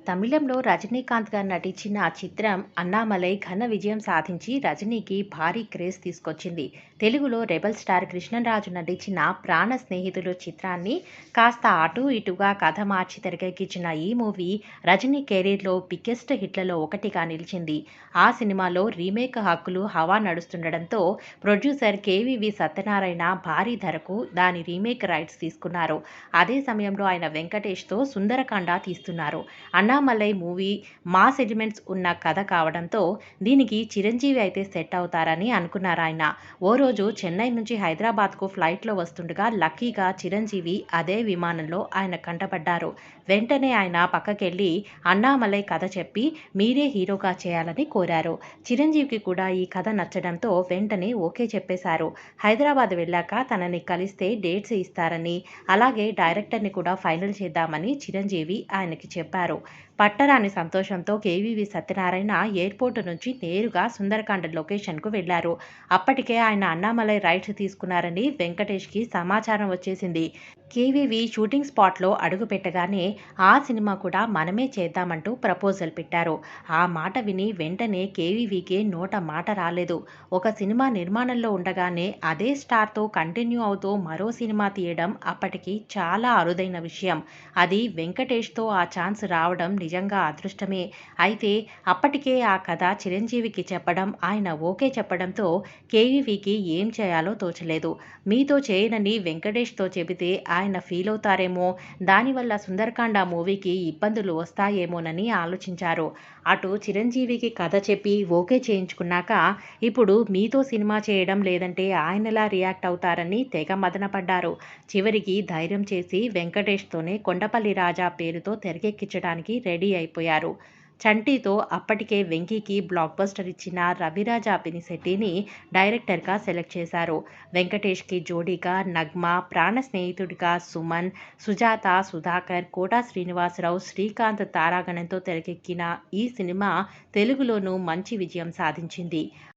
తమిళంలో రజనీకాంత్ గారు నటించిన ఆ చిత్రం 'అన్నామలై' ఘన విజయం సాధించి రజనీకి భారీ క్రేజ్ తీసుకొచ్చింది. తెలుగులో రెబెల్ స్టార్ కృష్ణంరాజు నటించిన 'ప్రాణ స్నేహితులు' చిత్రాన్ని కాస్త అటూ ఇటూగా కథ మార్చి తెరకెక్కించిన ఈ మూవీ రజనీ కెరీర్‌లో బిగ్గెస్ట్ హిట్లలో ఒకటిగా నిలిచింది. ఆ సినిమాలో రీమేక్ హక్కులు హవా నడుస్తుండడంతో ప్రొడ్యూసర్ కేవీవీ సత్యనారాయణ భారీ ధరకు దాని రీమేక్ రైట్స్ తీసుకున్నారు. అదే సమయంలో ఆయన వెంకటేష్‌తో 'సుందరకాండ' తీస్తున్నారు. 'అన్నామలై' మూవీ మాస్ ఎలిమెంట్స్ ఉన్న కథ కావడంతో దీనికి చిరంజీవి అయితే సెట్ అవుతారని అనుకున్నారాయన. ఓ రోజు చెన్నై నుంచి హైదరాబాద్‌కు ఫ్లైట్‌లో వస్తుండగా లక్కీగా చిరంజీవి అదే విమానంలో ఆయన కంటపడ్డారు. వెంటనే ఆయన పక్కకెళ్ళి 'అన్నామలై' కథ చెప్పి మీరే హీరోగా చేయాలని కోరారు. చిరంజీవికి కూడా ఈ కథ నచ్చడంతో వెంటనే ఓకే చెప్పేశారు. హైదరాబాద్ వెళ్ళాక తనని కలిస్తే డేట్స్ ఇస్తారని, అలాగే డైరెక్టర్‌ని కూడా ఫైనల్ చేద్దామని చిరంజీవి ఆయనకి చెప్పారు. పట్టరాని సంతోషంతో కేవీవీ సత్యనారాయణ ఎయిర్‌పోర్ట్ నుంచి నేరుగా సుందరకాండ లొకేషన్‌కు వెళ్లారు. అప్పటికే ఆయన 'అన్నామలై' రైట్స్ తీసుకున్నారని వెంకటేష్‌కి సమాచారం వచ్చేసింది. కేవీవీ షూటింగ్ స్పాట్‌లో అడుగుపెట్టగానే ఆ సినిమా కూడా మనమే చేద్దామంటూ ప్రపోజల్ పెట్టారు. ఆ మాట విని వెంటనే కేవీవీకి నోట మాట రాలేదు. ఒక సినిమా నిర్మాణంలో ఉండగానే అదే స్టార్‌తో కంటిన్యూ అవుతూ మరో సినిమా తీయడం అప్పటికి చాలా అరుదైన విషయం. అది వెంకటేష్‌తో ఆ ఛాన్స్ రావడం నిజంగా అదృష్టమే. అయితే అప్పటికే ఆ కథ చిరంజీవికి చెప్పడం, ఆయన ఓకే చెప్పడంతో కేవీవీకి ఏం చేయాలో తోచలేదు. మీతో చేయనని వెంకటేష్‌తో చెబితే ఆయన ఫీలవుతారేమో, దానివల్ల 'సుందరకాండ' మూవీకి ఇబ్బందులు వస్తాయేమోనని ఆలోచించారు. అటు చిరంజీవికి కథ చెప్పి ఓకే చేయించుకున్నాక, ఇప్పుడు మీతో సినిమా చేయడం లేదంటే ఆయనెలా రియాక్ట్ అవుతారని తెగ మదనపడ్డారు. చివరికి ధైర్యం చేసి వెంకటేష్‌తోనే 'కొండపల్లి రాజా' పేరుతో తెరకెక్కించడానికి రెడీ అయిపోయారు. 'చంటి'తో అప్పటికే వెంకీకి బ్లాక్ బస్టర్ ఇచ్చిన రవిరాజ పినిశెట్టిని డైరెక్టర్‌గా సెలెక్ట్ చేశారు. వెంకటేష్‌కి జోడీగా నగ్మ, ప్రాణ స్నేహితుడిగా సుమన్, సుజాత, సుధాకర్, కోట శ్రీనివాసరావు, శ్రీకాంత్ తారాగణంతో తెరకెక్కిన ఈ సినిమా తెలుగులోనూ మంచి విజయం సాధించింది.